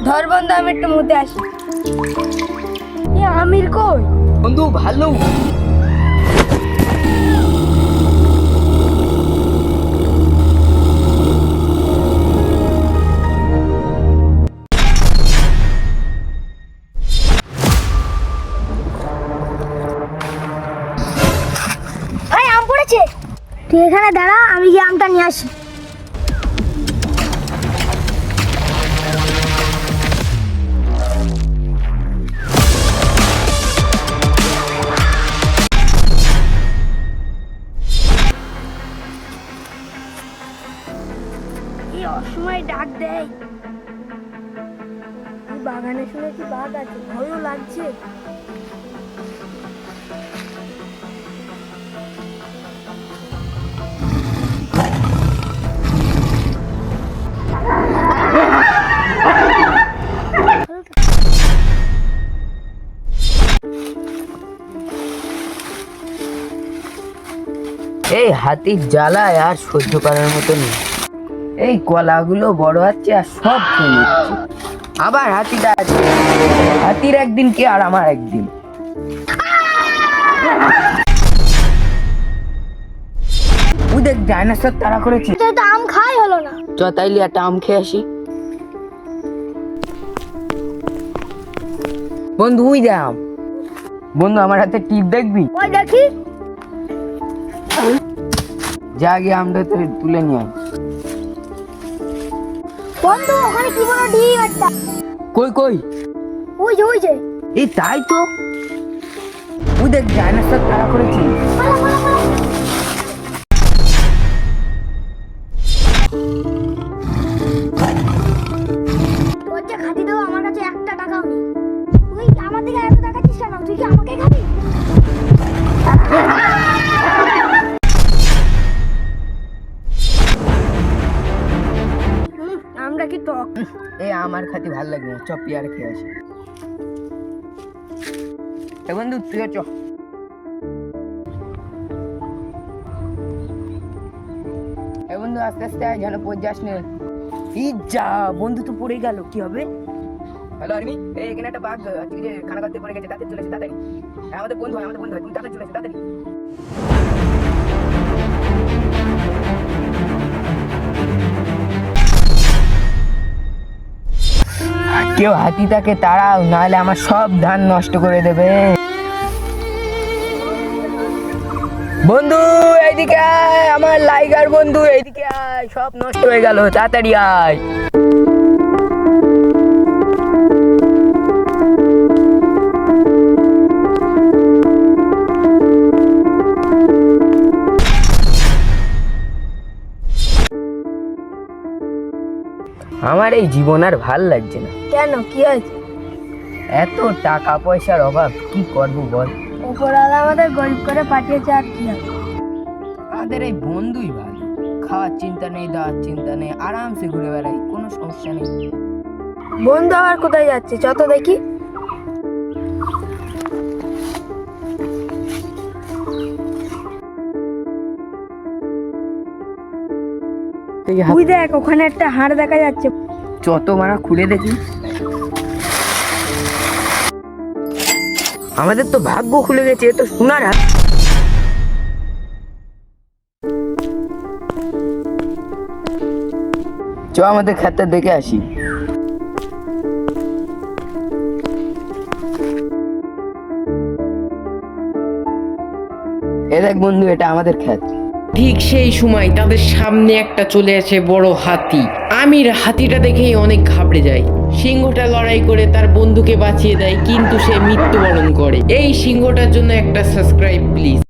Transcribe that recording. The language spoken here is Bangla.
ধর বন্ধু, আমি একটু মুতে আসি। আমির কই? বন্ধু ভালো। ভাই আম পড়েছে, তুই এখানে দাঁড়া, আমি গিয়ে আমটা নিয়ে আসি। এই অসময় ডাক দেয়। এই বাগানে শুনেছি বাঘ আছে, ভয়ও লাগছে। এই হাতির জ্বালায় আর সহ্য করার মতো নেই। এই কলাগুলো বড় হচ্ছে আর সব খেয়ে নিচ্ছে। আবার হাতিটা আছে, হাতির একদিন কি আর আমার একদিন। ও দেখ ডাইনোসর তাড়া করেছে। তো আম খাই হলো না। চ তাইলে একটা আম খেয়ে আসি। বন্ধু ওই দে আম। বন্ধু আমার হাতে টিপ দেখবি? ওই দেখি। যা গিয়ে আমটা তুলে নিয়ে আয়। বন্ধু ওখানে কি বড় ডিম একটা। কই কই? ওই যে ওই যে। এই তাই তো, ওই দেখ ডাইনোসর তাড়া করেছে। পালা, পালা, পালা। তোর যে খাতি দেবো, আমার কাছে একটা টাকাও নেই। তুই আমার দিকে এত টাকাচ্ছিস কেন? তুই কি আমাকে খাবি? আমরা কি টক? এই আমার খাতি ভাল লাগে না, চ পেয়ারা খেয়ে আসি। এ বন্ধু তুইও চ। এ বন্ধু আস্তে আস্তে আয়, যেন পড়ে যাস না। এই যা বন্ধু তো পড়ে গেল, কি হবে? হ্যালো আর্মি, এই এখানে একটা বাঘ তুই যে খানা করতে পড়ে গেছে, তাতে চলেছে তাড়াতাড়ি। হ্যাঁ, আমাদের বন্ধু হয়, তুমি তাড়াতাড়ি চলে আসো, তাড়াতাড়ি। কেউ হাতিটাকে তাড়াও, নাহলে আমার সব ধান নষ্ট করে দেবে। বন্ধু এইদিকে আয়, আমার লাইগার বন্ধু এইদিকে আয়, সব নষ্ট হয়ে গেল, তাড়াতাড়ি আয়। আমার এই জীবন আর ভাল লাগছে না। কেন, কি হয়েছে? এত টাকা পয়সার অভাব, কি করবো বল? উপরওয়ালা আমাদের গরিব করে পাঠিয়েছে, আর কি হবে? আমাদের এই বন্ধুই ভালো, খাওয়ার চিন্তা নেই, দাওয়ার চিন্তা নেই, আরামসে ঘুরে বেড়াই, কোনো সমস্যা নেই। বন্ধু আবার কোথায় যাচ্ছে, যত দেখি। তুই দেখ, ওখানে একটা হাড় দেখা যাচ্ছে। যত মারা খুলে দেখি। আমাদের তো ভাগ্য খুলে গেছে, এ তো সোনার হাত। চ আমাদের খাতটা দেখে আসি। এ দেখ বন্ধু, এটা আমাদের ক্ষেত। ঠিক সেই সময় তাদের সামনে একটা চলে আসে বড় হাতি। আমির হাতিটা দেখেই অনেক ঘাবড়ে যায়। সিংহটা লড়াই করে তার বন্ধুকে বাঁচিয়ে দেয়, কিন্তু সে মৃত্যুবরণ করে। এই সিংহটার জন্য একটা সাবস্ক্রাইব প্লিজ।